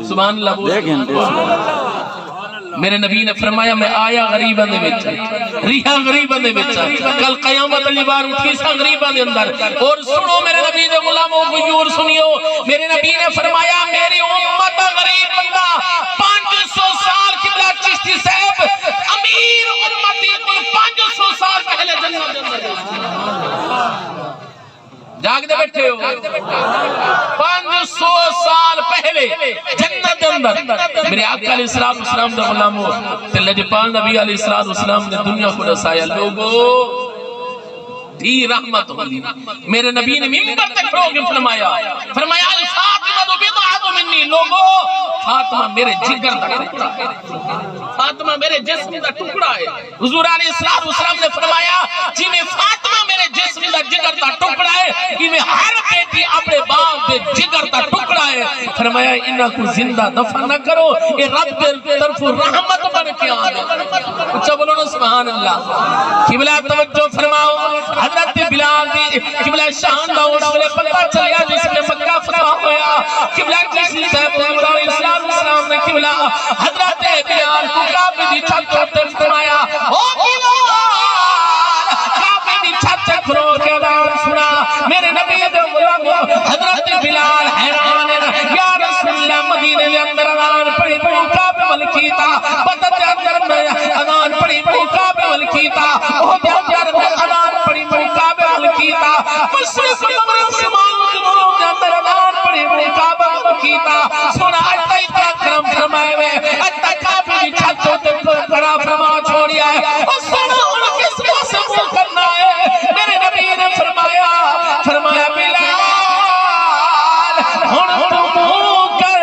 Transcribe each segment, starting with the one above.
سبحان اللہ. میرے نبی نے فرمایا میں آیا غریباں دے وچ ریحاں غریباں دے وچ کل قیامت علی بار اٹھی سا غریباں دے اندر. اور سنو میرے نبی دے غلاموں کو سنیو. میرے نبی نے فرمایا میری امت غریب بندہ 500 سال قبلہ چشتی صاحب امیر امتی کو 500 سال پہلے جنت دے اندر جاگ دے بیٹھے ہو. 500 سال پہلے جنت اندر میرے آقا علیہ السلام دے غلاموں تے لجپال نبی علیہ السلام نے دنیا کو دسایا. لوگو دی رحمت ہوندی. میرے نبی نے منبر تے کھڑو کے فرمایا الفاطمہ بضعۃ منی. لوگو فاطمہ میرے جگر دا ٹکڑا ہے. فاطمہ میرے جسم دا ٹکڑا ہے. حضور علیہ السلام نے فرمایا جی میں فاطمہ میرے جسم دا جگر دا ٹکڑا ہے کہ میں ہر بیٹی اپنے باپ دے جگر دا ٹکڑا ہے. فرمایا انہاں کو زندہ دفن نہ کرو اے رب دے طرف رحمت بن کے آنے. اچھا بولو نا سبحان اللہ. قبلہ توجہ فرماؤ. حضرت بلال دی قبلہ شان دا اس ویلے پتہ چلیا جس نے مکہ فتح ہویا. قبلہ جس صاحب علیہ السلام نے قبلہ حضرت بلال کو کعبے دی چھت تے فرمایا او بلال کعبے دی چھت تے کھلو کے اذان سنا. میرے نبی دے غلاموں حضرت بلال حیران یا رسول اللہ مدینے دے اندر اذان پڑھی کعبے ول کیتا. بدر دے اندر میں اذان پڑھی کعبے ول کیتا. او دے اندر میں اذان پڑھی کعبے ول کیتا. مشرق مغرب شمال جنوب دے اندر اذان پڑھی کعبے ول کیتا. سنا اج تک کرم فرمائے ہوئے اج تک کعبے دی چھت تے کھڑا فرما چھوڑیا ہے. او سنا ہن کس پاسے منہ کرنا ہے. میرے نبی نے فرمایا بلال ہن تو منہ کر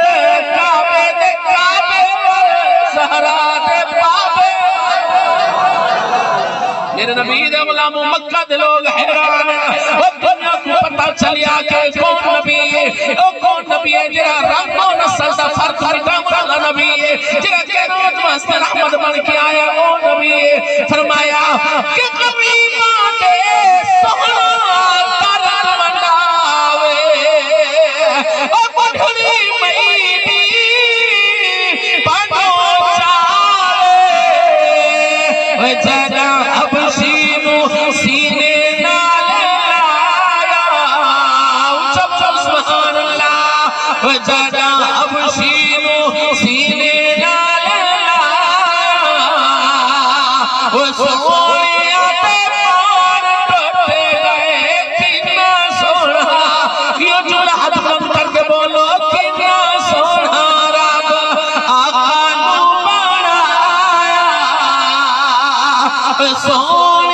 کعبے دے زہرا دے پاوے. میرے نبی دے غلاموں مکہ دے لوگ حیران ہیں. وہ دنیا کو پتہ چلیا کہ کون نبی ہے. او کون نبی ہے جڑا رنگ و نسل دا فرق ہٹاون والا نبی ہے جڑا کائنات واسطے رحمت بن کے آیا. او نبی ہے. فرمایا کہ غریباں دے سہنا کر منڈاوے او بڑھڑی مئی دی پانچوں چالے. او جڑا حبشی نو سینے نال لایا. چپ سبحان اللہ. او جڑا حبشی نو سینے نال لایا. او سونیا تے پار ٹوٹے گئے کتنا سونا. یہ جرأت بلند کر کے بولو کتنا سونا رب آقا نو بنایا. سونا